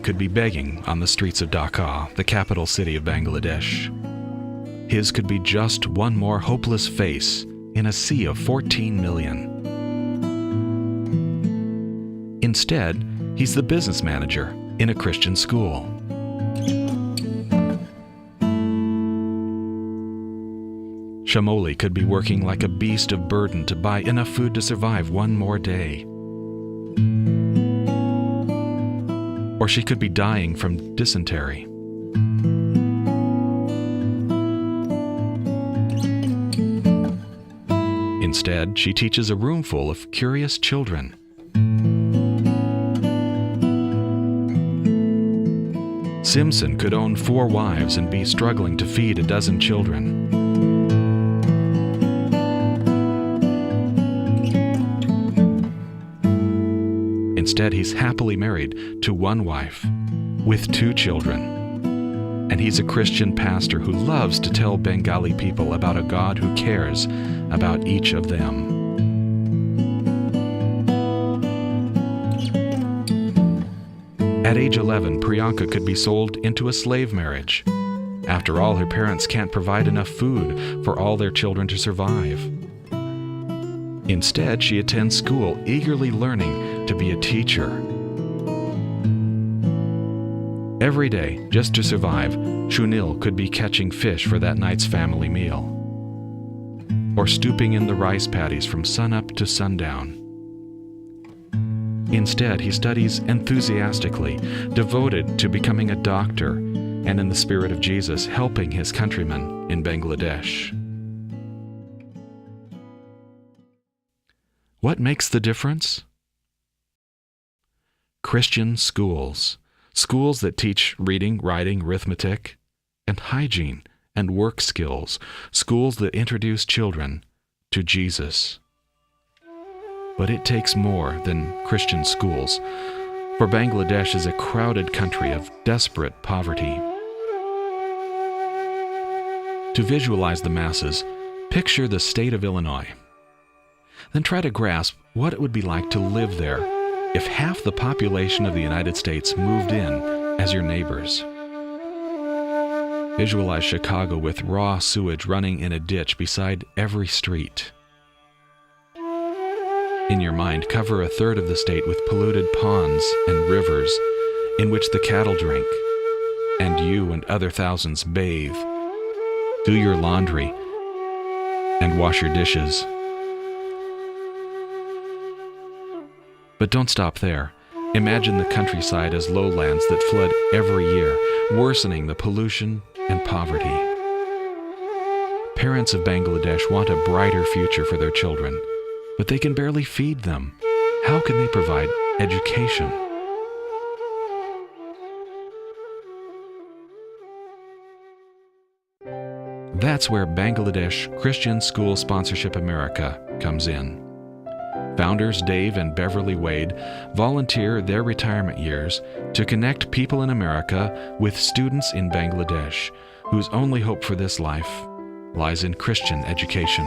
could be begging on the streets of Dhaka, the capital city of Bangladesh. His could be just one more hopeless face in a sea of 14 million. Instead, he's the business manager in a Christian school. Shamoli could be working like a beast of burden to buy enough food to survive one more day. Or she could be dying from dysentery. Instead, she teaches a room full of curious children. Simpson could own 4 wives and be struggling to feed a dozen children. Instead, he's happily married to 1 wife with 2 children. And he's a Christian pastor who loves to tell Bengali people about a God who cares about each of them. At age 11, Priyanka could be sold into a slave marriage. After all, her parents can't provide enough food for all their children to survive. Instead, she attends school, eagerly learning to be a teacher. Every day, just to survive, Shunil could be catching fish for that night's family meal, or stooping in the rice paddies from sunup to sundown. Instead, he studies enthusiastically, devoted to becoming a doctor, and in the spirit of Jesus, helping his countrymen in Bangladesh. What makes the difference? Christian schools. Schools that teach reading, writing, arithmetic, and hygiene and work skills. Schools that introduce children to Jesus. But it takes more than Christian schools, for Bangladesh is a crowded country of desperate poverty. To visualize the masses, picture the state of Illinois. Then try to grasp what it would be like to live there if half the population of the United States moved in as your neighbors. Visualize Chicago with raw sewage running in a ditch beside every street. In your mind, cover 1/3 of the state with polluted ponds and rivers in which the cattle drink, and you and other thousands bathe, do your laundry, and wash your dishes. But don't stop there. Imagine the countryside as lowlands that flood every year, worsening the pollution and poverty. Parents of Bangladesh want a brighter future for their children, but they can barely feed them. How can they provide education? That's where Bangladesh Christian School Sponsorship America comes in. Founders Dave and Beverly Wade volunteer their retirement years to connect people in America with students in Bangladesh whose only hope for this life lies in Christian education.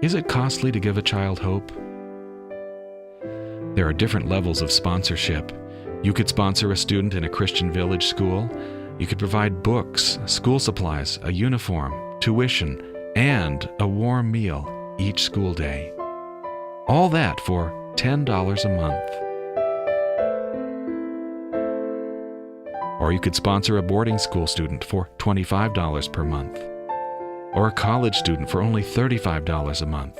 Is it costly to give a child hope? There are different levels of sponsorship. You could sponsor a student in a Christian village school. You could provide books, school supplies, a uniform, tuition, and a warm meal each school day. All that for $10 a month. Or you could sponsor a boarding school student for $25 per month. Or a college student for only $35 a month.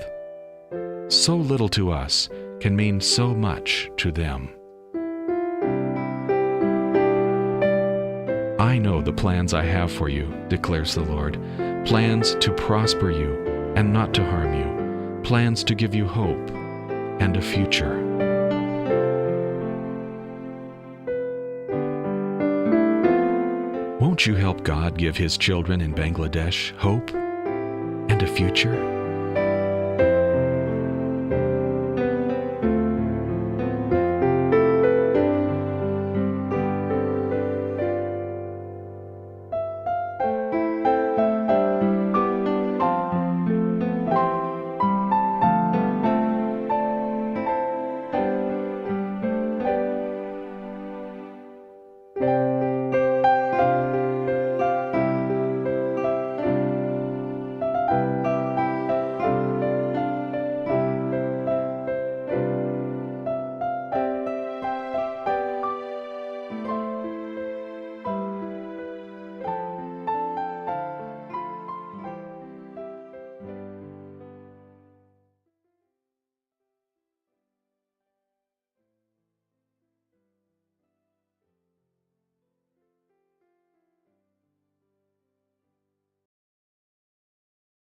So little to us can mean so much to them. I know the plans I have for you, declares the Lord, plans to prosper you and not to harm you, plans to give you hope and a future. Won't you help God give His children in Bangladesh hope and a future?